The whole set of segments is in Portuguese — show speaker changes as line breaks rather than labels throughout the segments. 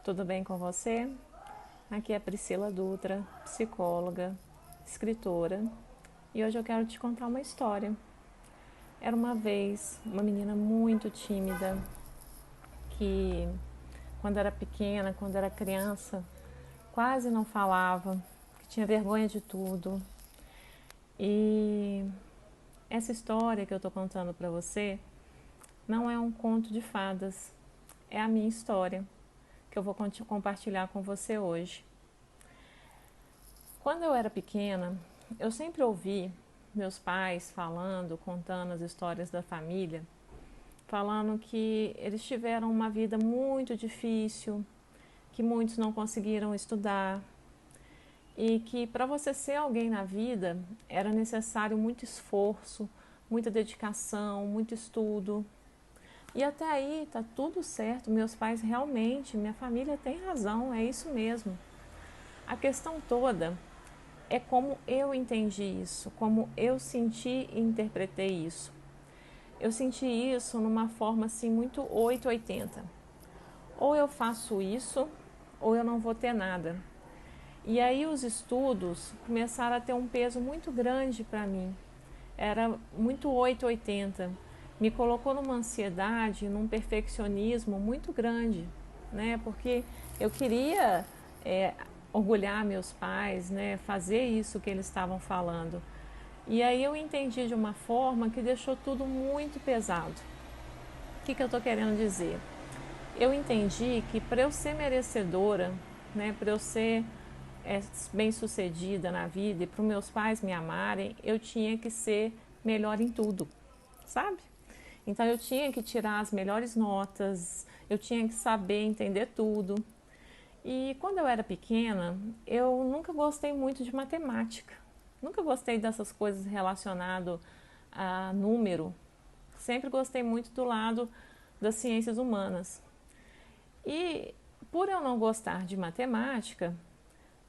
tudo bem com você? Aqui é Priscila Dutra, psicóloga, escritora, e hoje eu quero te contar uma história. Era uma vez uma menina muito tímida que, quando era pequena, quando era criança, quase não falava, que tinha vergonha de tudo. E essa história que eu estou contando para você não é um conto de fadas, é a minha história que eu vou compartilhar com você hoje. Quando eu era pequena, eu sempre ouvi meus pais falando, contando as histórias da família, falando que eles tiveram uma vida muito difícil, que muitos não conseguiram estudar e que para você ser alguém na vida era necessário muito esforço, muita dedicação, muito estudo. E até aí tá tudo certo, meus pais realmente, minha família tem razão, é isso mesmo. A questão toda é como eu entendi isso, como eu senti e interpretei isso. Eu senti isso numa forma assim muito 880. Ou eu faço isso, ou eu não vou ter nada. E aí os estudos começaram a ter um peso muito grande para mim. Era muito 880. Me colocou numa ansiedade, num perfeccionismo muito grande, né? Porque eu queria orgulhar meus pais, né? Fazer isso que eles estavam falando. E aí eu entendi de uma forma que deixou tudo muito pesado. O que eu estou querendo dizer? Eu entendi que para eu ser merecedora, né? Para eu ser bem-sucedida na vida e para os meus pais me amarem, eu tinha que ser melhor em tudo, sabe? Então eu tinha que tirar as melhores notas, eu tinha que saber entender tudo. E quando eu era pequena, eu nunca gostei muito de matemática. Nunca gostei dessas coisas relacionadas a número. Sempre gostei muito do lado das ciências humanas. E por eu não gostar de matemática,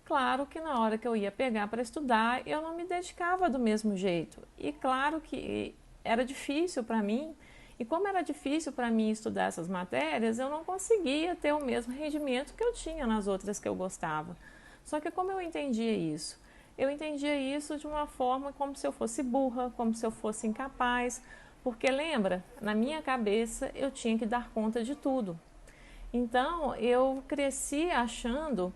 claro que na hora que eu ia pegar para estudar, eu não me dedicava do mesmo jeito. E claro que era difícil para mim. E como era difícil para mim estudar essas matérias, eu não conseguia ter o mesmo rendimento que eu tinha nas outras que eu gostava. Só que como eu entendia isso? Eu entendia isso de uma forma como se eu fosse burra, como se eu fosse incapaz, porque lembra, na minha cabeça eu tinha que dar conta de tudo. Então eu cresci achando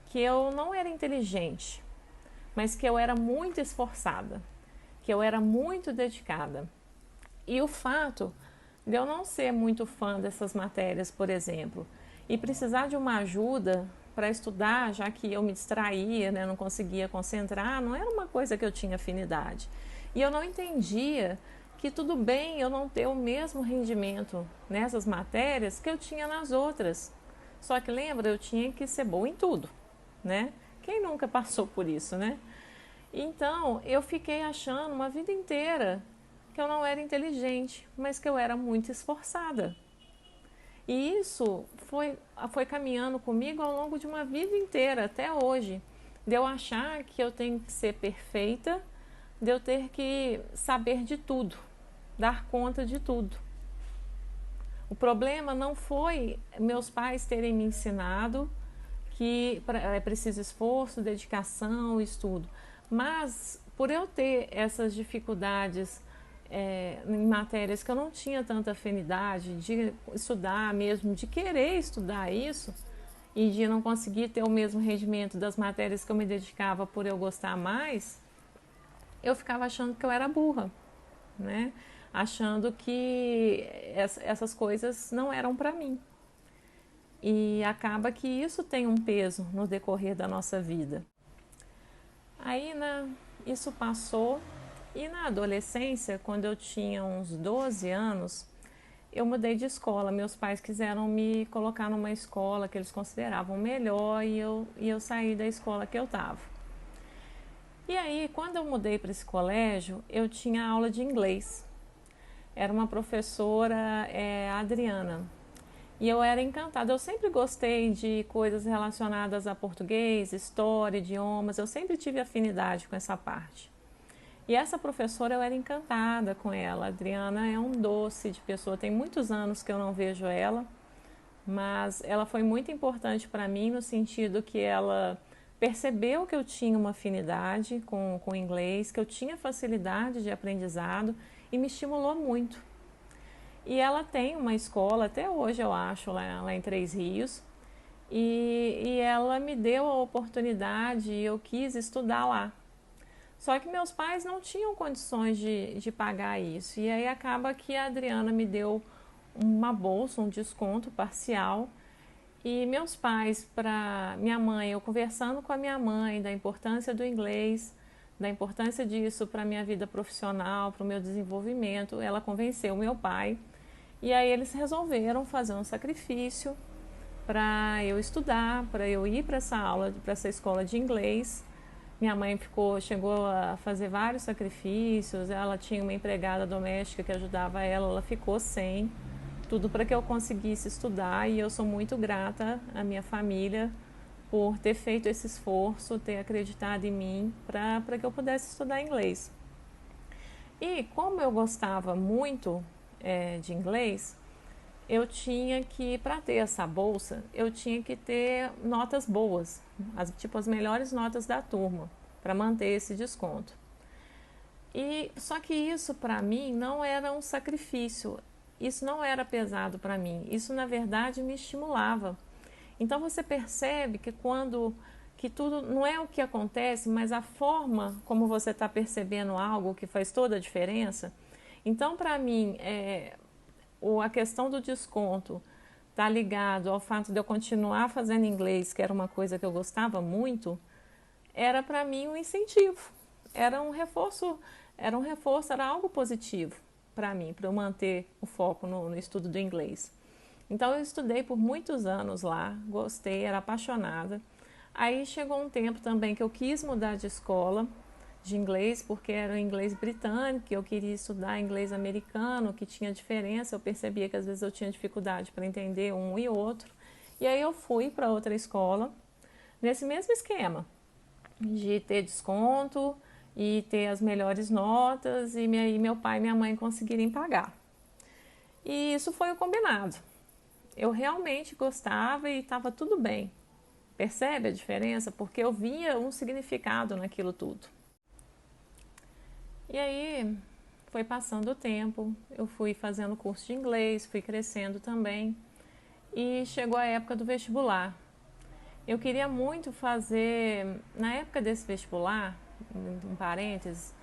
que eu não era inteligente, mas que eu era muito esforçada, que eu era muito dedicada. E o fato de eu não ser muito fã dessas matérias, por exemplo, e precisar de uma ajuda para estudar, já que eu me distraía, né, não conseguia concentrar, não era uma coisa que eu tinha afinidade. E eu não entendia que tudo bem eu não ter o mesmo rendimento nessas matérias que eu tinha nas outras. Só que lembra, eu tinha que ser boa em tudo, né? Quem nunca passou por isso, né? Então, eu fiquei achando uma vida inteira que eu não era inteligente, mas que eu era muito esforçada. E isso foi caminhando comigo ao longo de uma vida inteira, até hoje. De eu achar que eu tenho que ser perfeita, de eu ter que saber de tudo, dar conta de tudo. O problema não foi meus pais terem me ensinado que é preciso esforço, dedicação, estudo, mas por eu ter essas dificuldades em matérias que eu não tinha tanta afinidade de estudar mesmo, de querer estudar isso e de não conseguir ter o mesmo rendimento das matérias que eu me dedicava por eu gostar mais, eu ficava achando que eu era burra, né? Achando que essas coisas não eram para mim. E acaba que isso tem um peso no decorrer da nossa vida. Aí, isso passou e na adolescência, quando eu tinha uns 12 anos, eu mudei de escola. Meus pais quiseram me colocar numa escola que eles consideravam melhor e eu saí da escola que eu estava. E aí, quando eu mudei para esse colégio, eu tinha aula de inglês. Era uma professora, Adriana, e eu era encantada. Eu sempre gostei de coisas relacionadas a português, história, idiomas. Eu sempre tive afinidade com essa parte. E essa professora, eu era encantada com ela. A Adriana é um doce de pessoa. Tem muitos anos que eu não vejo ela. mas ela foi muito importante para mim no sentido que ela percebeu que eu tinha uma afinidade com o inglês, que eu tinha facilidade de aprendizado e me estimulou muito. E ela tem uma escola, até hoje eu acho, lá em Três Rios, e ela me deu a oportunidade e eu quis estudar lá. Só que meus pais não tinham condições de pagar isso. E aí acaba que a Adriana me deu uma bolsa, um desconto parcial. E meus pais, para minha mãe, eu conversando com a minha mãe da importância do inglês, da importância disso para a minha vida profissional, para o meu desenvolvimento, ela convenceu meu pai. E aí eles resolveram fazer um sacrifício para eu estudar, para eu ir para essa aula, para essa escola de inglês. Minha mãe chegou a fazer vários sacrifícios, ela tinha uma empregada doméstica que ajudava ela ficou sem, tudo para que eu conseguisse estudar e eu sou muito grata à minha família por ter feito esse esforço, ter acreditado em mim para que eu pudesse estudar inglês. E como eu gostava muito de inglês, eu tinha que, para ter essa bolsa, eu tinha que ter notas boas, as melhores notas da turma, para manter esse desconto. E só que isso para mim não era um sacrifício, isso não era pesado para mim, isso na verdade me estimulava. Então você percebe que tudo não é o que acontece, mas a forma como você está percebendo algo que faz toda a diferença. Então para mim a questão do desconto está ligado ao fato de eu continuar fazendo inglês, que era uma coisa que eu gostava muito, era para mim um incentivo, era um reforço, era algo positivo para mim, para eu manter o foco no estudo do inglês. Então eu estudei por muitos anos lá, gostei, era apaixonada. Aí chegou um tempo também que eu quis mudar de escola de inglês, porque era o inglês britânico, eu queria estudar inglês americano, que tinha diferença, eu percebia que às vezes eu tinha dificuldade para entender um e outro. E aí eu fui para outra escola, nesse mesmo esquema, de ter desconto e ter as melhores notas e meu pai e minha mãe conseguirem pagar. E isso foi o combinado. Eu realmente gostava e estava tudo bem. Percebe a diferença? Porque eu via um significado naquilo tudo. E aí foi passando o tempo, eu fui fazendo curso de inglês, fui crescendo também e chegou a época do vestibular. Eu queria muito fazer, na época desse vestibular, um parênteses,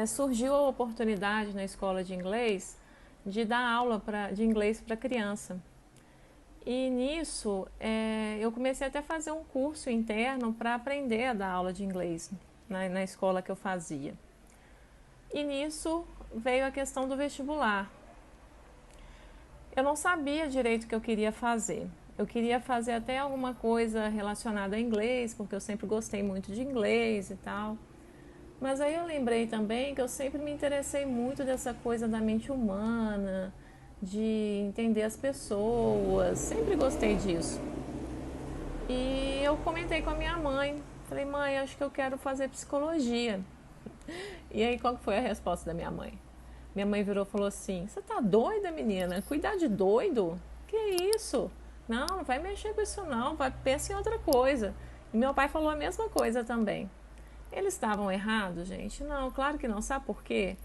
surgiu a oportunidade na escola de inglês de dar aula de inglês para criança. E nisso eu comecei até a fazer um curso interno para aprender a dar aula de inglês na escola que eu fazia. E nisso veio a questão do vestibular. Eu não sabia direito o que eu queria fazer. Eu queria fazer até alguma coisa relacionada a inglês, porque eu sempre gostei muito de inglês e tal. Mas aí eu lembrei também que eu sempre me interessei muito dessa coisa da mente humana, de entender as pessoas, sempre gostei disso. E eu comentei com a minha mãe, falei, mãe, acho que eu quero fazer psicologia. E aí, qual foi a resposta da minha mãe? Minha mãe virou e falou assim, você tá doida, menina? Cuidar de doido? Que isso? Não vai mexer com isso não, pensa em outra coisa. E meu pai falou a mesma coisa também. Eles estavam errados, gente? Não, claro que não. Sabe por quê?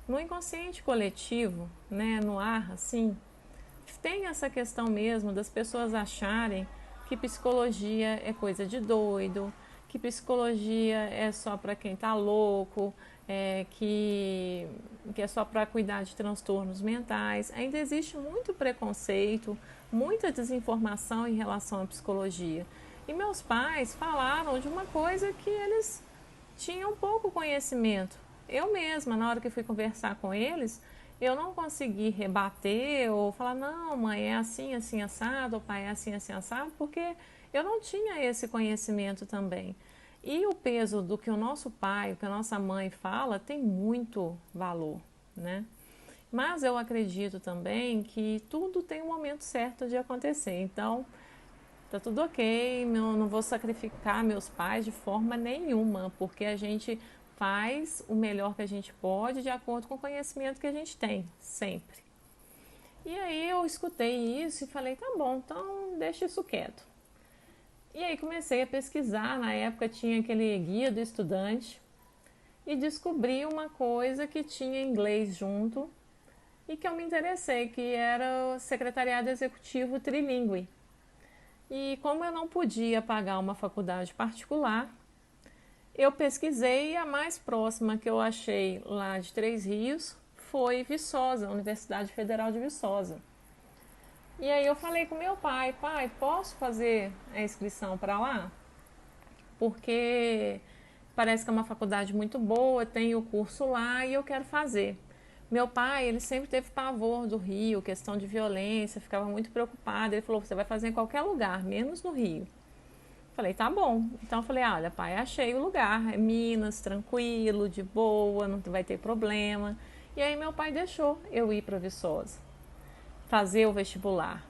No inconsciente coletivo, né, no ar, assim, tem essa questão mesmo das pessoas acharem que psicologia é coisa de doido, que psicologia é só para quem tá louco, que é só para cuidar de transtornos mentais. Ainda existe muito preconceito, muita desinformação em relação à psicologia. E meus pais falaram de uma coisa que eles tinham pouco conhecimento. Eu mesma, na hora que fui conversar com eles, eu não consegui rebater ou falar, não, mãe, é assim, assim, assado, ou pai, é assim, assim, assado, porque eu não tinha esse conhecimento também. E o peso do que o nosso pai, o que a nossa mãe fala, tem muito valor, né? Mas eu acredito também que tudo tem um momento certo de acontecer. Então, tá tudo ok, não vou sacrificar meus pais de forma nenhuma, porque a gente faz o melhor que a gente pode de acordo com o conhecimento que a gente tem, sempre. E aí eu escutei isso e falei, tá bom, então deixa isso quieto. E aí comecei a pesquisar, na época tinha aquele guia do estudante, e descobri uma coisa que tinha inglês junto e que eu me interessei, que era o secretariado executivo trilingue. E como eu não podia pagar uma faculdade particular, eu pesquisei e a mais próxima que eu achei lá de Três Rios foi Viçosa, Universidade Federal de Viçosa. E aí eu falei com meu pai, pai, posso fazer a inscrição para lá? Porque parece que é uma faculdade muito boa, tem o curso lá e eu quero fazer. Meu pai, ele sempre teve pavor do Rio, questão de violência, ficava muito preocupado. Ele falou, você vai fazer em qualquer lugar, menos no Rio. Falei, tá bom. Então eu falei, olha, pai, achei o lugar, é Minas, tranquilo, de boa, não vai ter problema. E aí meu pai deixou eu ir para Viçosa, fazer o vestibular.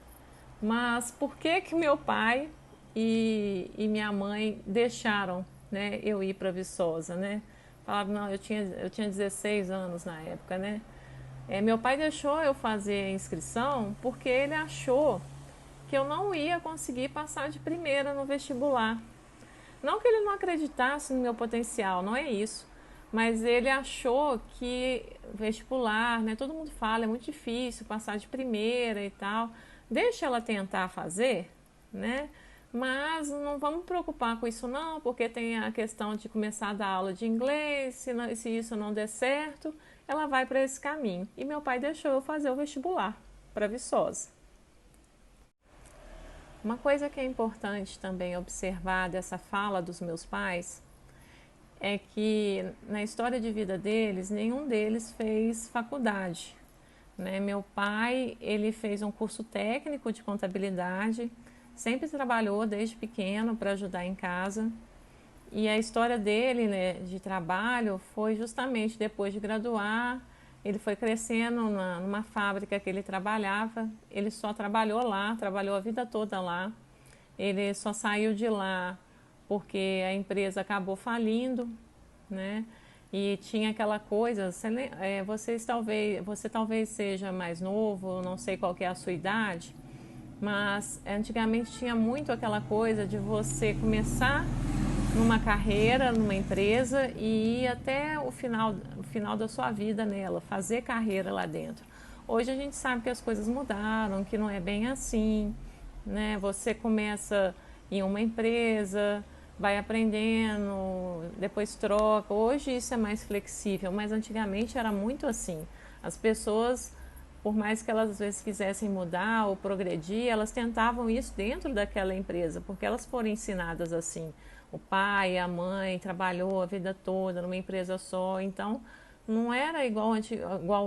Mas por que que meu pai e minha mãe deixaram, né, eu ir para Viçosa, né? Falaram, não, eu tinha 16 anos na época, né? Meu pai deixou eu fazer a inscrição porque ele achou que eu não ia conseguir passar de primeira no vestibular. Não que ele não acreditasse no meu potencial, não é isso. Mas ele achou que vestibular, né? Todo mundo fala, é muito difícil passar de primeira e tal. Deixa ela tentar fazer, né? Mas não vamos preocupar com isso não, porque tem a questão de começar a dar aula de inglês, se isso não der certo, ela vai para esse caminho. E meu pai deixou eu fazer o vestibular para Viçosa. Uma coisa que é importante também observar dessa fala dos meus pais é que na história de vida deles, nenhum deles fez faculdade. Né? Meu pai, ele fez um curso técnico de contabilidade, sempre trabalhou desde pequeno para ajudar em casa. E a história dele, né, de trabalho foi justamente depois de graduar, ele foi crescendo numa fábrica que ele trabalhava, ele só trabalhou lá, trabalhou a vida toda lá. Ele só saiu de lá porque a empresa acabou falindo, né? E tinha aquela coisa, você talvez seja mais novo, não sei qual que é a sua idade, mas antigamente tinha muito aquela coisa de você começar numa carreira, numa empresa e ir até o final da sua vida nela, fazer carreira lá dentro. Hoje a gente sabe que as coisas mudaram, que não é bem assim, né? Você começa em uma empresa, vai aprendendo, depois troca. Hoje isso é mais flexível, mas antigamente era muito assim. As pessoas, por mais que elas às vezes quisessem mudar ou progredir, elas tentavam isso dentro daquela empresa, porque elas foram ensinadas assim. O pai, a mãe trabalhou a vida toda numa empresa só, então não era igual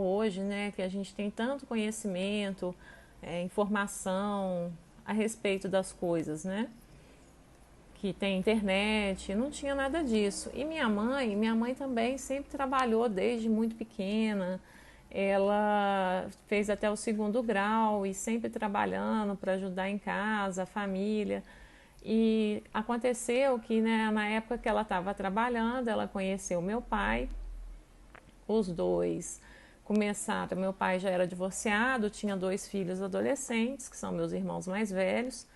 hoje, né? Que a gente tem tanto conhecimento, informação a respeito das coisas, né? Que tem internet, não tinha nada disso. E minha mãe também sempre trabalhou desde muito pequena. Ela fez até o segundo grau e sempre trabalhando para ajudar em casa, a família. E aconteceu que, né, na época que ela estava trabalhando, ela conheceu meu pai. Os dois começaram. Meu pai já era divorciado, tinha 2 filhos adolescentes, que são meus irmãos mais velhos.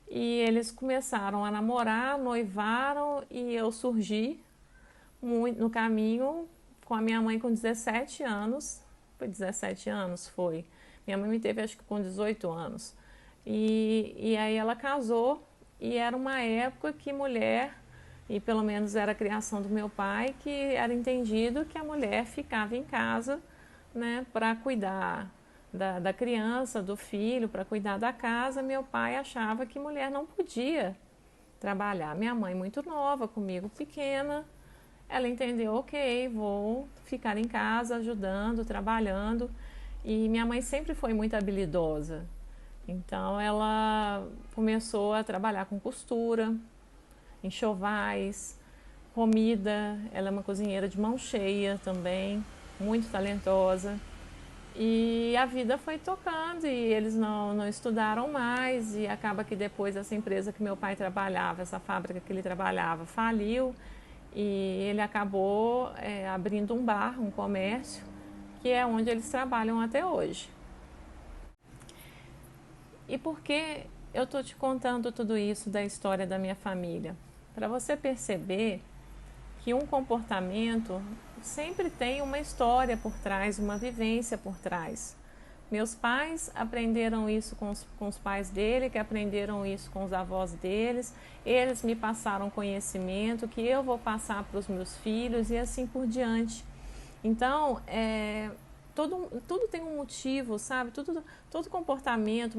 E eles começaram a namorar, noivaram e eu surgi muito no caminho com a minha mãe com 17 anos. Foi 17 anos? Foi. Minha mãe me teve acho que com 18 anos. E aí ela casou e era uma época que mulher, e pelo menos era a criação do meu pai, que era entendido que a mulher ficava em casa, né, para cuidar da criança, do filho, para cuidar da casa. Meu pai achava que mulher não podia trabalhar. Minha mãe, muito nova, comigo pequena, ela entendeu, ok, vou ficar em casa ajudando, trabalhando. E minha mãe sempre foi muito habilidosa. Então ela começou a trabalhar com costura, enxovais, comida. Ela é uma cozinheira de mão cheia também, muito talentosa. E a vida foi tocando e eles não estudaram mais e acaba que depois essa empresa que meu pai trabalhava, essa fábrica que ele trabalhava, faliu e ele acabou abrindo um bar, um comércio, que é onde eles trabalham até hoje. E por que eu estou te contando tudo isso da história da minha família? Para você perceber que um comportamento sempre tem uma história por trás, uma vivência por trás. Meus pais aprenderam isso com os pais dele, que aprenderam isso com os avós deles. Eles me passaram conhecimento que eu vou passar para os meus filhos e assim por diante. Então, tudo tem um motivo, sabe? Todo comportamento,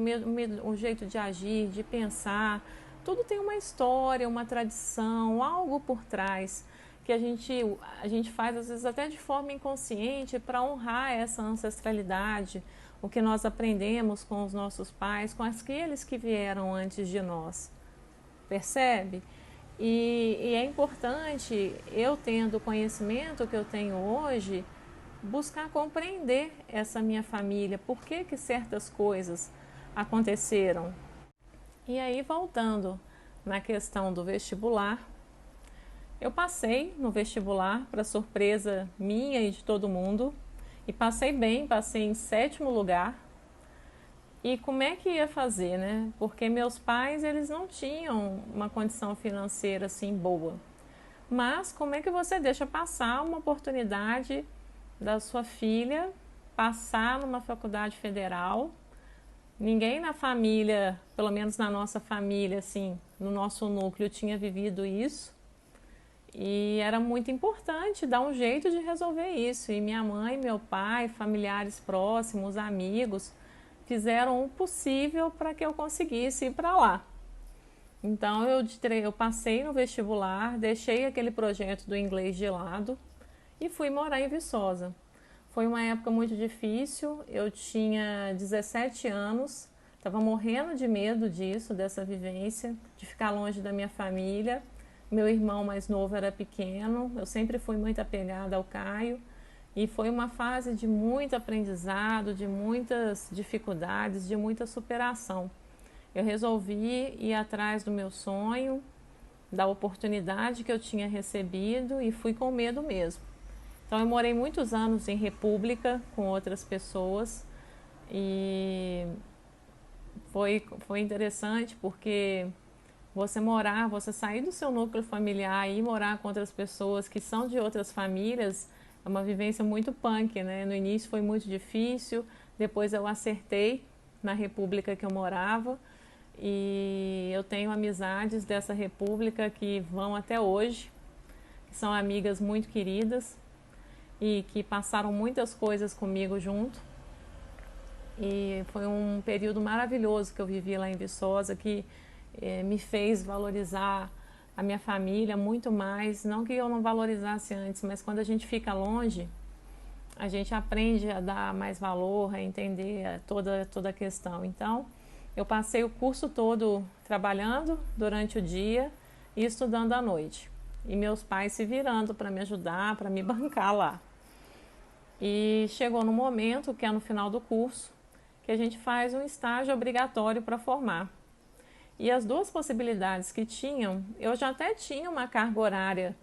o jeito de agir, de pensar, tudo tem uma história, uma tradição, algo por trás que a gente faz às vezes até de forma inconsciente para honrar essa ancestralidade, o que nós aprendemos com os nossos pais, com aqueles que vieram antes de nós. Percebe? E é importante, eu tendo o conhecimento que eu tenho hoje, buscar compreender essa minha família, por que certas coisas aconteceram. E aí, voltando na questão do vestibular, eu passei no vestibular, para surpresa minha e de todo mundo, e passei bem, passei em 7º lugar. E como é que ia fazer, né? Porque meus pais, eles não tinham uma condição financeira assim boa. Mas como é que você deixa passar uma oportunidade da sua filha passar numa faculdade federal? Ninguém na família, pelo menos na nossa família, assim, no nosso núcleo, tinha vivido isso. E era muito importante dar um jeito de resolver isso. E minha mãe, meu pai, familiares próximos, amigos, fizeram o possível para que eu conseguisse ir para lá. Então eu passei no vestibular, deixei aquele projeto do inglês de lado e fui morar em Viçosa. Foi uma época muito difícil, eu tinha 17 anos, estava morrendo de medo disso, dessa vivência, de ficar longe da minha família. Meu irmão mais novo era pequeno, eu sempre fui muito apegada ao Caio. E foi uma fase de muito aprendizado, de muitas dificuldades, de muita superação. Eu resolvi ir atrás do meu sonho, da oportunidade que eu tinha recebido e fui com medo mesmo. Então eu morei muitos anos em república com outras pessoas e foi interessante porque você sair do seu núcleo familiar e ir morar com outras pessoas que são de outras famílias, é uma vivência muito punk, né? No início foi muito difícil, depois eu acertei na república que eu morava e eu tenho amizades dessa república que vão até hoje, que são amigas muito queridas e que passaram muitas coisas comigo junto. E foi um período maravilhoso que eu vivi lá em Viçosa, que me fez valorizar a minha família muito mais, não que eu não valorizasse antes, mas quando a gente fica longe, a gente aprende a dar mais valor, a entender toda a questão. Então, eu passei o curso todo trabalhando durante o dia e estudando à noite. E meus pais se virando para me ajudar, para me bancar lá. E chegou no momento, que é no final do curso, que a gente faz um estágio obrigatório para formar. E as duas possibilidades que tinham, eu já até tinha uma carga horária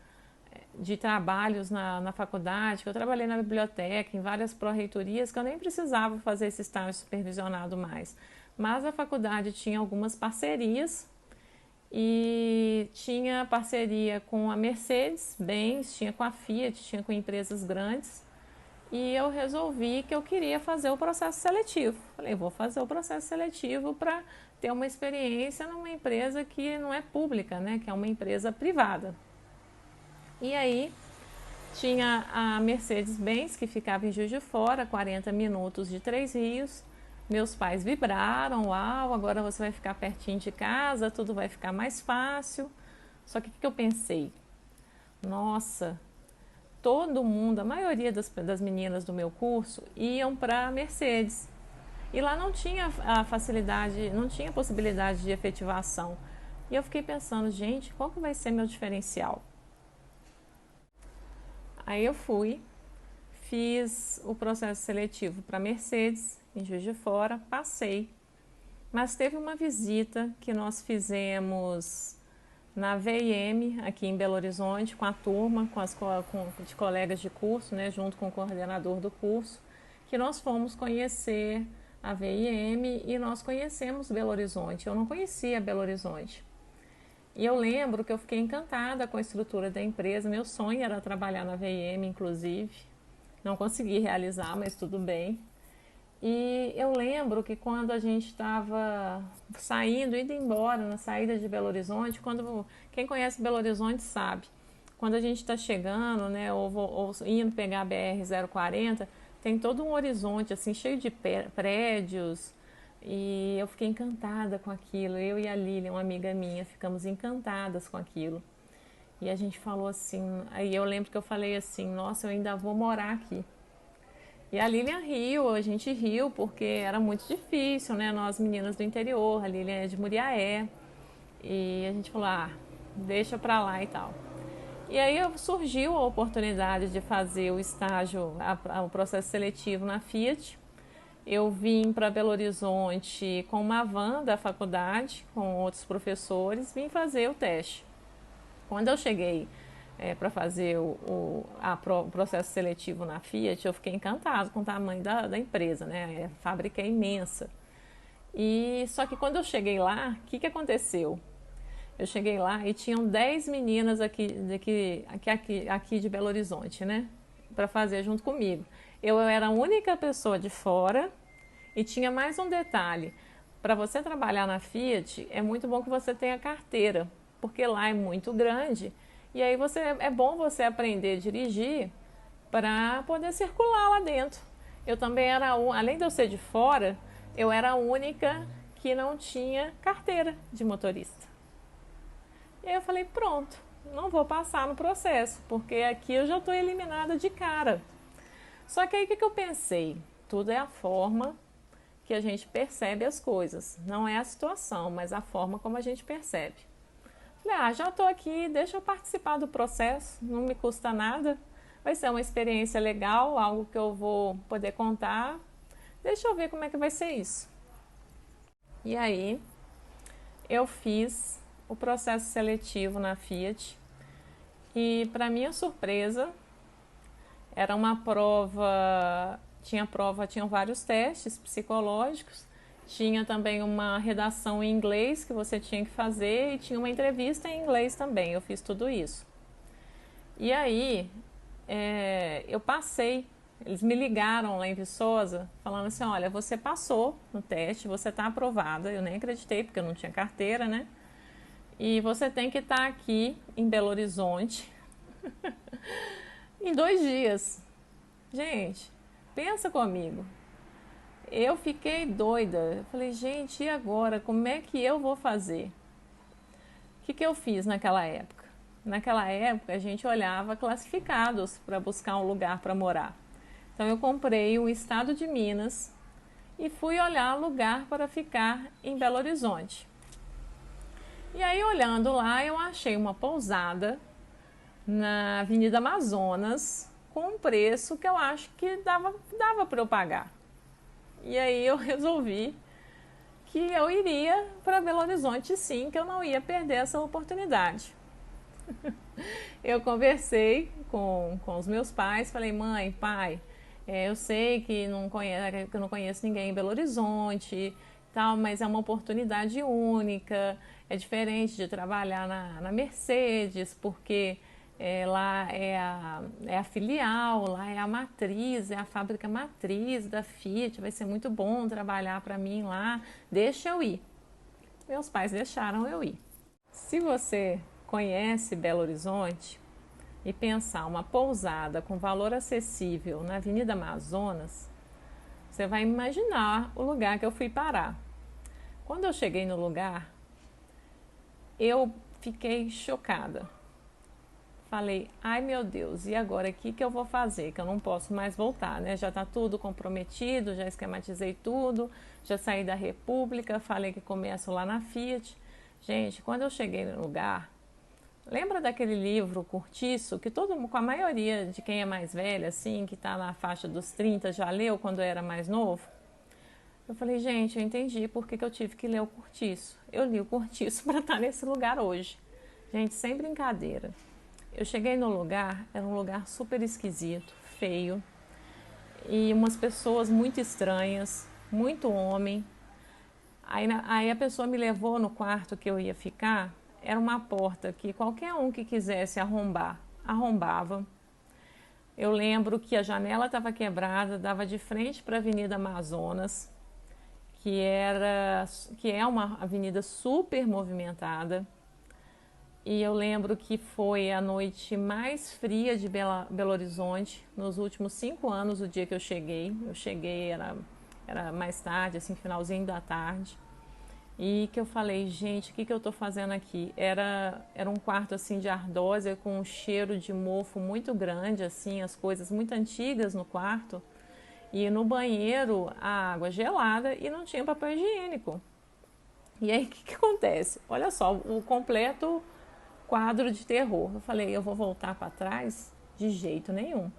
de trabalhos na faculdade, que eu trabalhei na biblioteca, em várias pró-reitorias, que eu nem precisava fazer esse estágio supervisionado mais. Mas a faculdade tinha algumas parcerias e tinha parceria com a Mercedes-Benz, tinha com a Fiat, tinha com empresas grandes. E eu resolvi que eu queria fazer o processo seletivo. Falei, vou fazer o processo seletivo para ter uma experiência numa empresa que não é pública, né? Que é uma empresa privada. E aí tinha a Mercedes-Benz, que ficava em Juiz de Fora, 40 minutos de Três Rios. Meus pais vibraram, uau, agora você vai ficar pertinho de casa, tudo vai ficar mais fácil. Só que o que eu pensei? Nossa, todo mundo, a maioria das meninas do meu curso iam para a Mercedes. E lá não tinha a facilidade, não tinha possibilidade de efetivação. E eu fiquei pensando, gente, qual que vai ser meu diferencial? Aí eu fui, fiz o processo seletivo para a Mercedes, em Juiz de Fora, passei. Mas teve uma visita que nós fizemos na VIM, aqui em Belo Horizonte, com a turma, de colegas de curso, né, junto com o coordenador do curso, que nós fomos conhecer a VIM, e nós conhecemos Belo Horizonte. Eu não conhecia Belo Horizonte. E eu lembro que eu fiquei encantada com a estrutura da empresa. Meu sonho era trabalhar na VIM, inclusive. Não consegui realizar, mas tudo bem. E eu lembro que quando a gente estava saindo, indo embora na saída de Belo Horizonte, quem conhece Belo Horizonte sabe, quando a gente está chegando, né, ou indo pegar a BR-040, tem todo um horizonte assim cheio de prédios, e eu fiquei encantada com aquilo. Eu e a Lilian, uma amiga minha, ficamos encantadas com aquilo. E a gente falou assim, aí eu lembro que eu falei assim, nossa, eu ainda vou morar aqui. E a Lilian riu, a gente riu, porque era muito difícil, né? Nós meninas do interior, a Lilian é de Muriaé. E a gente falou, deixa pra lá e tal. E aí surgiu a oportunidade de fazer o estágio, o processo seletivo na Fiat. Eu vim para Belo Horizonte com uma van da faculdade, com outros professores, vim fazer o teste. Quando eu cheguei para fazer o processo seletivo na Fiat, eu fiquei encantado com o tamanho da empresa, né? A fábrica é imensa. E só que quando eu cheguei lá, o que aconteceu? Eu cheguei lá e tinham 10 meninas aqui de Belo Horizonte, né? Para fazer junto comigo. Eu era a única pessoa de fora e tinha mais um detalhe. Para você trabalhar na Fiat, é muito bom que você tenha carteira, porque lá é muito grande. E aí é bom você aprender a dirigir para poder circular lá dentro. Eu também era, além de eu ser de fora, eu era a única que não tinha carteira de motorista. E aí eu falei, pronto, não vou passar no processo, porque aqui eu já estou eliminada de cara. Só que aí o que eu pensei? Tudo é a forma que a gente percebe as coisas. Não é a situação, mas a forma como a gente percebe. Falei, já estou aqui, deixa eu participar do processo, não me custa nada. Vai ser uma experiência legal, algo que eu vou poder contar. Deixa eu ver como é que vai ser isso. E aí, eu fiz o processo seletivo na Fiat e, para minha surpresa, era uma prova, tinham vários testes psicológicos, tinha também uma redação em inglês que você tinha que fazer e tinha uma entrevista em inglês também. Eu fiz tudo isso. E aí, eu passei. Eles me ligaram lá em Viçosa, falando assim, olha, você passou no teste, você está aprovada. Eu nem acreditei, porque eu não tinha carteira, né? E você tem que estar aqui em Belo Horizonte em 2 dias. Gente, pensa comigo. Eu fiquei doida. Eu falei, gente, e agora? Como é que eu vou fazer? O que eu fiz naquela época? Naquela época, a gente olhava classificados para buscar um lugar para morar. Então, eu comprei o estado de Minas e fui olhar lugar para ficar em Belo Horizonte. E aí, olhando lá, eu achei uma pousada na Avenida Amazonas com um preço que eu acho que dava para eu pagar. E aí eu resolvi que eu iria para Belo Horizonte, sim, que eu não ia perder essa oportunidade. Eu conversei com os meus pais, falei, mãe, pai, eu sei que eu não conheço ninguém em Belo Horizonte, tal, mas é uma oportunidade única, é diferente de trabalhar na Mercedes, porque lá é a filial, lá é a matriz, é a fábrica matriz da Fiat, vai ser muito bom trabalhar para mim lá, deixa eu ir. Meus pais deixaram eu ir. Se você conhece Belo Horizonte e pensar uma pousada com valor acessível na Avenida Amazonas, você vai imaginar o lugar que eu fui parar. Quando eu cheguei no lugar, eu fiquei chocada. Falei, ai meu Deus, e agora o que eu vou fazer? Que eu não posso mais voltar, né? Já está tudo comprometido, já esquematizei tudo, já saí da República, falei que começo lá na Fiat. Gente, quando eu cheguei no lugar, lembra daquele livro Curtiço, que com a maioria de quem é mais velha, assim, que está na faixa dos 30, já leu quando era mais novo? Eu falei, gente, eu entendi por que eu tive que ler o Curtiço. Eu li o Curtiço para estar nesse lugar hoje. Gente, sem brincadeira. Eu cheguei no lugar, era um lugar super esquisito, feio, e umas pessoas muito estranhas. muito homem. Aí a pessoa me levou no quarto que eu ia ficar, era uma porta que qualquer um que quisesse arrombar, arrombava. Eu lembro que a janela estava quebrada, dava de frente para a Avenida Amazonas, que é uma avenida super movimentada. E eu lembro que foi a noite mais fria de Belo Horizonte nos últimos 5 anos, o dia que eu cheguei. Eu cheguei, era mais tarde, assim, finalzinho da tarde. E que eu falei, gente, o que eu tô fazendo aqui? Era um quarto, assim, de ardósia, com um cheiro de mofo muito grande, assim, as coisas muito antigas no quarto. E no banheiro, a água gelada e não tinha papel higiênico. E aí, o que acontece? Olha só, o completo quadro de terror. Eu falei, eu vou voltar para trás? De jeito nenhum.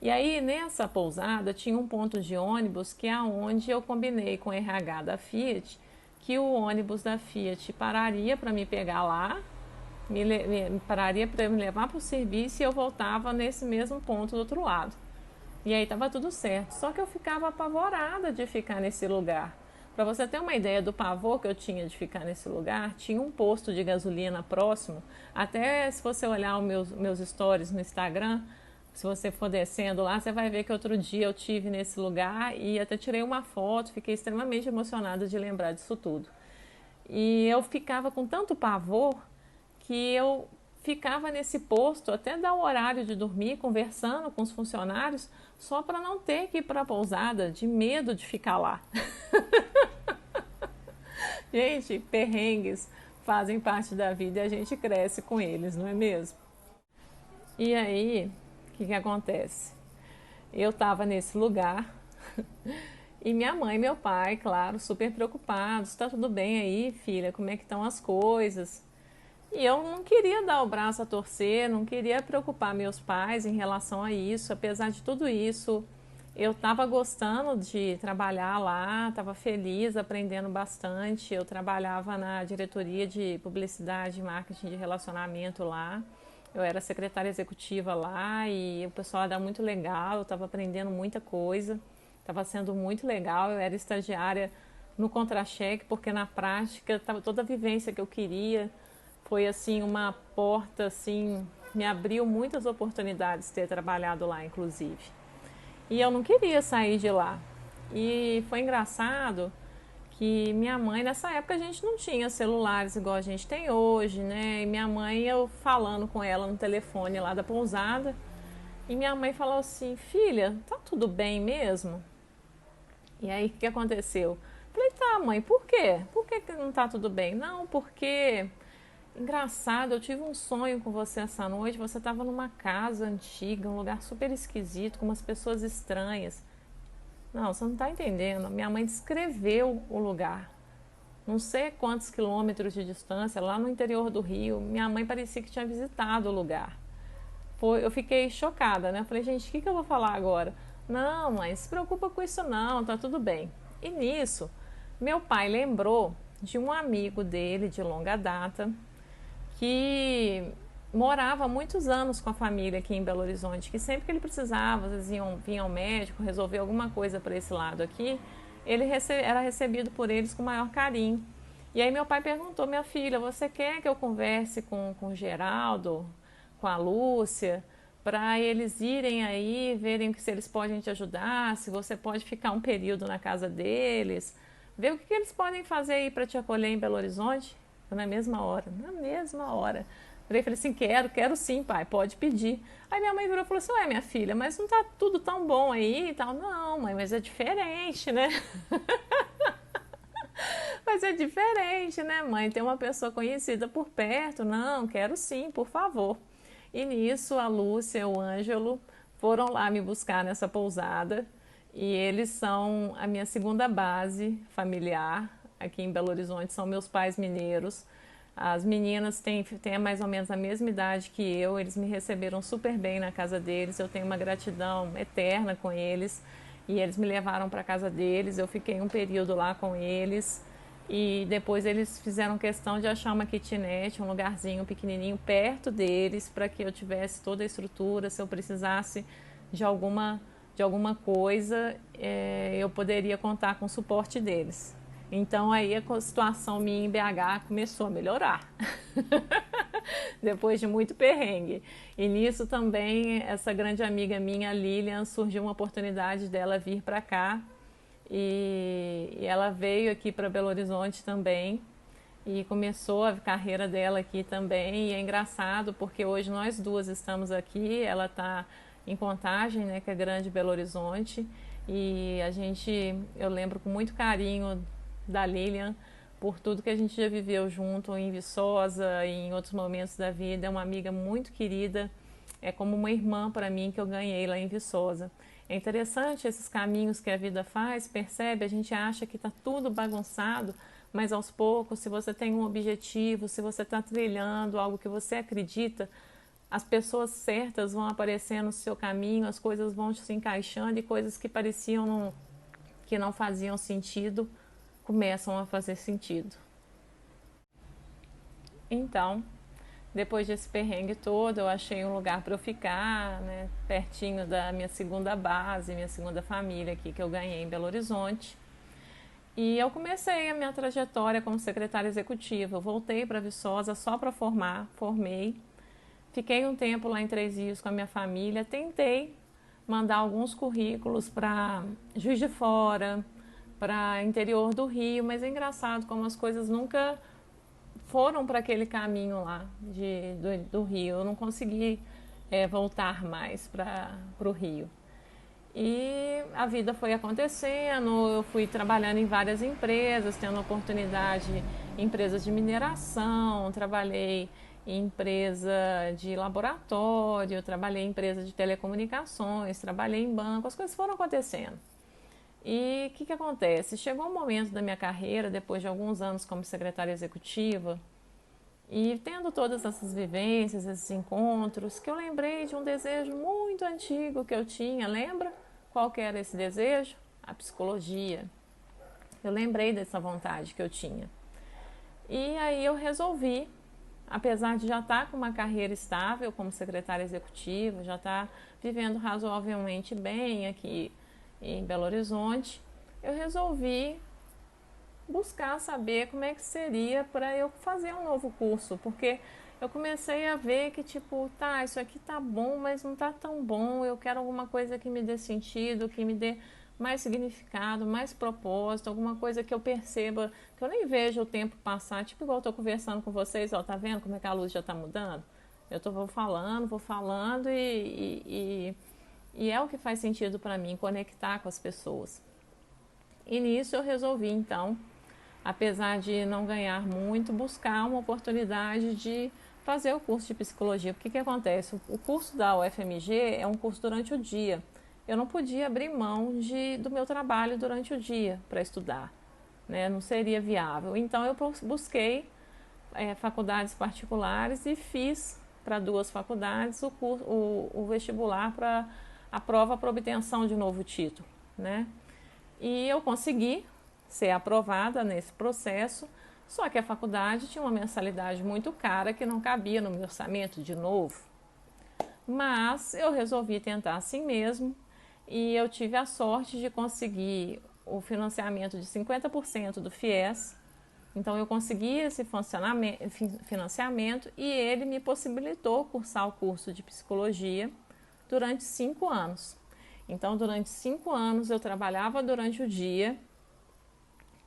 E aí, nessa pousada, tinha um ponto de ônibus que é onde eu combinei com o RH da Fiat que o ônibus da Fiat pararia para me pegar lá, pararia para me levar para o serviço e eu voltava nesse mesmo ponto do outro lado. E aí estava tudo certo. Só que eu ficava apavorada de ficar nesse lugar. Para você ter uma ideia do pavor que eu tinha de ficar nesse lugar, tinha um posto de gasolina próximo. Até se você olhar os meus stories no Instagram, se você for descendo lá, você vai ver que outro dia eu tive nesse lugar e até tirei uma foto, fiquei extremamente emocionada de lembrar disso tudo. E eu ficava com tanto pavor que eu ficava nesse posto até dar o horário de dormir, conversando com os funcionários, só para não ter que ir para a pousada, de medo de ficar lá. Gente, perrengues fazem parte da vida e a gente cresce com eles, não é mesmo? E aí, o que acontece? Eu estava nesse lugar e minha mãe e meu pai, claro, super preocupados. Está tudo bem aí, filha? Como é que estão as coisas? E eu não queria dar o braço a torcer, não queria preocupar meus pais em relação a isso. Apesar de tudo isso, eu estava gostando de trabalhar lá, estava feliz, aprendendo bastante. Eu trabalhava na diretoria de publicidade e marketing de relacionamento lá. Eu era secretária executiva lá e o pessoal era muito legal, eu estava aprendendo muita coisa, estava sendo muito legal. Eu era estagiária no contra-cheque, porque na prática estava toda a vivência que eu queria. Foi assim uma porta, assim, me abriu muitas oportunidades ter trabalhado lá, inclusive. E eu não queria sair de lá. E foi engraçado que minha mãe, nessa época a gente não tinha celulares igual a gente tem hoje, né? E minha mãe, eu falando com ela no telefone lá da pousada, e minha mãe falou assim, filha, tá tudo bem mesmo? E aí, o que aconteceu? Falei, tá, mãe, por quê? Por que não tá tudo bem? Não, porque... Engraçado, eu tive um sonho com você essa noite. Você estava numa casa antiga, um lugar super esquisito, com umas pessoas estranhas. Não, você não está entendendo. Minha mãe descreveu o lugar. Não sei quantos quilômetros de distância, lá no interior do Rio. Minha mãe parecia que tinha visitado o lugar. Eu fiquei chocada, né? Falei, gente, o que eu vou falar agora? Não, mãe, se preocupa com isso não, tá tudo bem. E nisso, meu pai lembrou de um amigo dele de longa data, que morava há muitos anos com a família aqui em Belo Horizonte, que sempre que ele precisava, às vezes vinha ao médico, resolver alguma coisa para esse lado aqui, ele era recebido por eles com o maior carinho. E aí meu pai perguntou, minha filha, você quer que eu converse com o Geraldo, com a Lúcia, para eles irem aí, verem se eles podem te ajudar, se você pode ficar um período na casa deles, ver o que eles podem fazer aí para te acolher em Belo Horizonte? Na mesma hora, na mesma hora. Eu falei assim, quero sim, pai, pode pedir. Aí minha mãe virou e falou assim, ué, minha filha, mas não tá tudo tão bom aí e tal. Não, mãe, mas é diferente, né? Mas é diferente, né, mãe? Tem uma pessoa conhecida por perto. Não, quero sim, por favor. E nisso, a Lúcia e o Ângelo foram lá me buscar nessa pousada. E eles são a minha segunda base familiar. Aqui em Belo Horizonte são meus pais mineiros. As meninas têm mais ou menos a mesma idade que eu, eles me receberam super bem na casa deles, eu tenho uma gratidão eterna com eles e eles me levaram para a casa deles, eu fiquei um período lá com eles e depois eles fizeram questão de achar uma kitnet, um lugarzinho pequenininho perto deles para que eu tivesse toda a estrutura, se eu precisasse de de alguma coisa, eu poderia contar com o suporte deles. Então aí a situação minha em BH começou a melhorar. Depois de muito perrengue. E nisso também, essa grande amiga minha, Lilian, surgiu uma oportunidade dela vir para cá. E ela veio aqui para Belo Horizonte também. E começou a carreira dela aqui também. E é engraçado porque hoje nós duas estamos aqui. Ela está em Contagem, né, que é Grande Belo Horizonte. E eu lembro com muito carinho da Lilian, por tudo que a gente já viveu junto em Viçosa e em outros momentos da vida. É uma amiga muito querida, é como uma irmã para mim que eu ganhei lá em Viçosa. É interessante esses caminhos que a vida faz, percebe? A gente acha que está tudo bagunçado, mas aos poucos, se você tem um objetivo, se você está trilhando algo que você acredita, as pessoas certas vão aparecer no seu caminho, as coisas vão se encaixando e coisas que pareciam que não faziam sentido, começam a fazer sentido. Então, depois desse perrengue todo, eu achei um lugar para eu ficar, né, pertinho da minha segunda base, minha segunda família aqui que eu ganhei em Belo Horizonte. E eu comecei a minha trajetória como secretária executiva. Eu voltei para Viçosa só para formei. Fiquei um tempo lá em Três Rios com a minha família, tentei mandar alguns currículos para Juiz de Fora, para interior do Rio, mas é engraçado como as coisas nunca foram para aquele caminho lá do Rio. Eu não consegui voltar mais para o Rio. E a vida foi acontecendo, eu fui trabalhando em várias empresas, tendo oportunidade em empresas de mineração, trabalhei em empresa de laboratório, trabalhei em empresa de telecomunicações, trabalhei em banco, as coisas foram acontecendo. E o que acontece? Chegou um momento da minha carreira, depois de alguns anos como secretária executiva, e tendo todas essas vivências, esses encontros, que eu lembrei de um desejo muito antigo que eu tinha. Lembra qual que era esse desejo? A psicologia. Eu lembrei dessa vontade que eu tinha. E aí eu resolvi, apesar de já estar com uma carreira estável como secretária executiva, já estar vivendo razoavelmente bem aqui em Belo Horizonte, eu resolvi buscar saber como é que seria para eu fazer um novo curso, porque eu comecei a ver que tipo, tá, isso aqui tá bom, mas não tá tão bom, eu quero alguma coisa que me dê sentido, que me dê mais significado, mais propósito, alguma coisa que eu perceba, que eu nem vejo o tempo passar, tipo igual eu tô conversando com vocês, ó, tá vendo como é que a luz já tá mudando? Vou falando e é o que faz sentido para mim, conectar com as pessoas. E nisso eu resolvi, então, apesar de não ganhar muito, buscar uma oportunidade de fazer o curso de psicologia. Porque o que acontece? O curso da UFMG é um curso durante o dia. Eu não podia abrir mão do meu trabalho durante o dia para estudar, né? Não seria viável. Então eu busquei faculdades particulares e fiz para 2 faculdades o vestibular para a prova para obtenção de novo título, né? E eu consegui ser aprovada nesse processo, só que a faculdade tinha uma mensalidade muito cara que não cabia no meu orçamento de novo. Mas eu resolvi tentar assim mesmo e eu tive a sorte de conseguir o financiamento de 50% do FIES. Então eu consegui esse financiamento e ele me possibilitou cursar o curso de psicologia durante 5 anos. Então durante 5 anos eu trabalhava durante o dia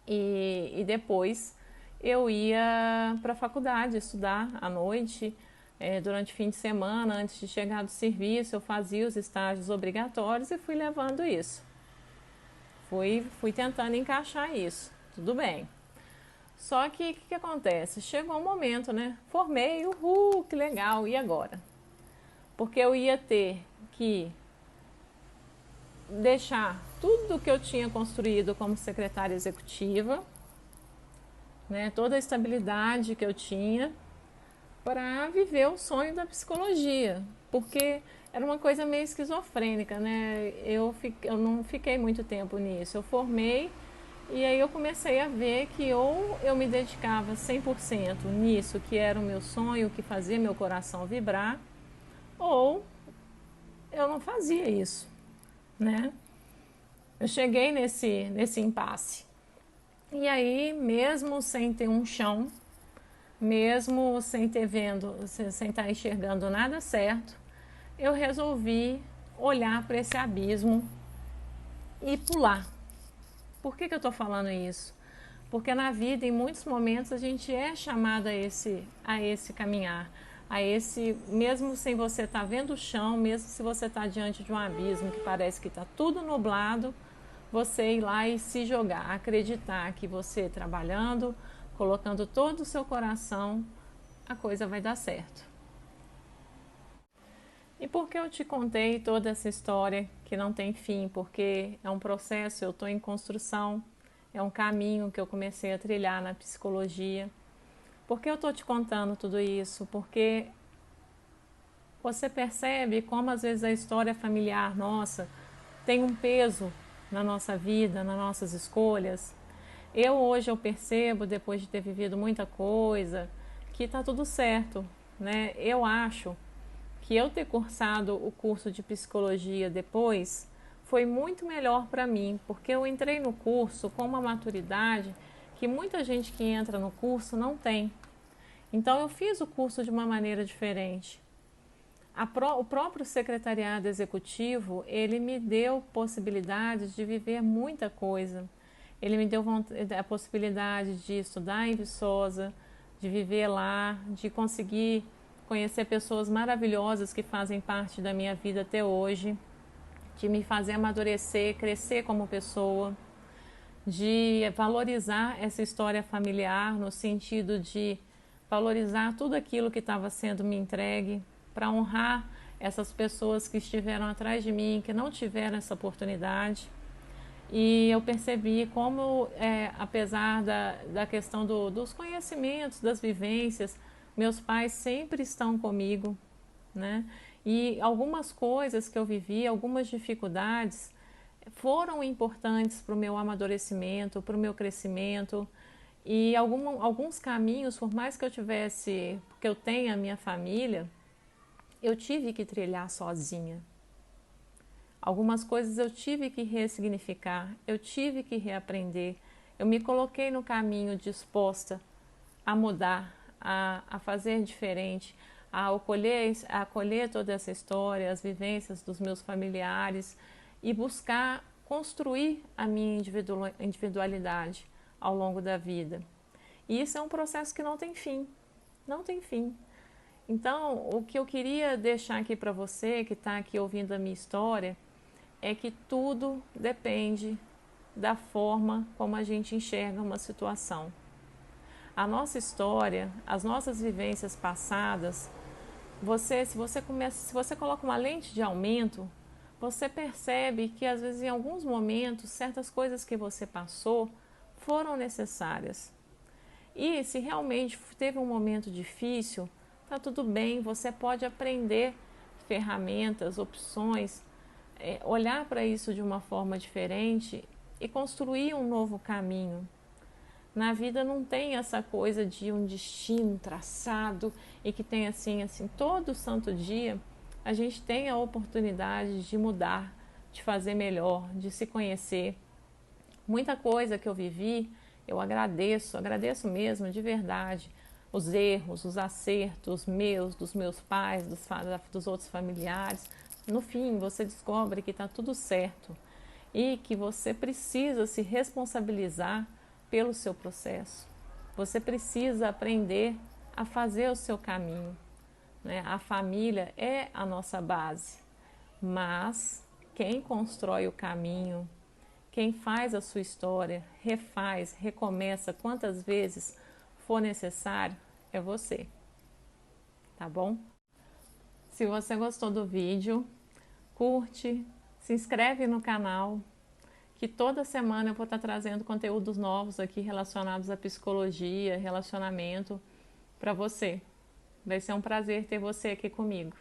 e depois eu ia para a faculdade estudar à noite, durante o fim de semana, antes de chegar do serviço, eu fazia os estágios obrigatórios e fui levando isso. Fui tentando encaixar isso, tudo bem. Só que o que acontece? Chegou um momento, né? Formei, uhul, que legal, e agora? Porque eu ia ter que deixar tudo que eu tinha construído como secretária executiva, né, toda a estabilidade que eu tinha, para viver o sonho da psicologia, porque era uma coisa meio esquizofrênica, né? Eu não fiquei muito tempo nisso. Eu formei e aí eu comecei a ver que ou eu me dedicava 100% nisso, que era o meu sonho, que fazia meu coração vibrar, ou eu não fazia isso. né? Eu cheguei nesse impasse. E aí, mesmo sem ter um chão, mesmo sem estar enxergando nada certo, eu resolvi olhar para esse abismo e pular. Por que eu estou falando isso? Porque na vida, em muitos momentos, a gente é chamado a esse caminhar, mesmo sem você estar vendo o chão, mesmo se você está diante de um abismo que parece que está tudo nublado, você ir lá e se jogar, acreditar que você trabalhando, colocando todo o seu coração, a coisa vai dar certo. E por que eu te contei toda essa história que não tem fim? Porque é um processo, eu estou em construção, é um caminho que eu comecei a trilhar na psicologia. Por que eu estou te contando tudo isso? Porque você percebe como às vezes a história familiar nossa tem um peso na nossa vida, nas nossas escolhas. Hoje eu percebo, depois de ter vivido muita coisa, que está tudo certo, né? Eu acho que eu ter cursado o curso de psicologia depois foi muito melhor para mim, porque eu entrei no curso com uma maturidade que muita gente que entra no curso não tem. Então eu fiz o curso de uma maneira diferente. O próprio secretariado executivo, ele me deu possibilidade de viver muita coisa. Ele me deu a possibilidade de estudar em Viçosa, de viver lá, de conseguir conhecer pessoas maravilhosas que fazem parte da minha vida até hoje, de me fazer amadurecer, crescer como pessoa, de valorizar essa história familiar no sentido de valorizar tudo aquilo que estava sendo me entregue, para honrar essas pessoas que estiveram atrás de mim, que não tiveram essa oportunidade. E eu percebi como, apesar da questão dos conhecimentos, das vivências, meus pais sempre estão comigo, né? E algumas coisas que eu vivi, algumas dificuldades, foram importantes para o meu amadurecimento, para o meu crescimento. E alguns caminhos, por mais que eu tenha a minha família, eu tive que trilhar sozinha. Algumas coisas eu tive que ressignificar, eu tive que reaprender. Eu me coloquei no caminho disposta a mudar, a fazer diferente, a acolher toda essa história, as vivências dos meus familiares e buscar construir a minha individualidade ao longo da vida. E isso é um processo que não tem fim, não tem fim. Então, o que eu queria deixar aqui para você que está aqui ouvindo a minha história é que tudo depende da forma como a gente enxerga uma situação. A nossa história, as nossas vivências passadas, se você coloca uma lente de aumento, você percebe que às vezes em alguns momentos certas coisas que você passou foram necessárias. E se realmente teve um momento difícil, tá tudo bem, você pode aprender ferramentas, opções, olhar para isso de uma forma diferente e construir um novo caminho. Na vida não tem essa coisa de um destino traçado e que tem assim, todo santo dia a gente tem a oportunidade de mudar, de fazer melhor, de se conhecer. Muita coisa que eu vivi, eu agradeço mesmo, de verdade. Os erros, os acertos meus, dos meus pais, dos outros familiares. No fim, você descobre que está tudo certo e que você precisa se responsabilizar pelo seu processo. Você precisa aprender a fazer o seu caminho, né? A família é a nossa base, mas quem constrói o caminho, quem faz a sua história, refaz, recomeça quantas vezes for necessário, é você. Tá bom? Se você gostou do vídeo, curte, se inscreve no canal, que toda semana eu vou estar trazendo conteúdos novos aqui relacionados à psicologia, relacionamento para você. Vai ser um prazer ter você aqui comigo.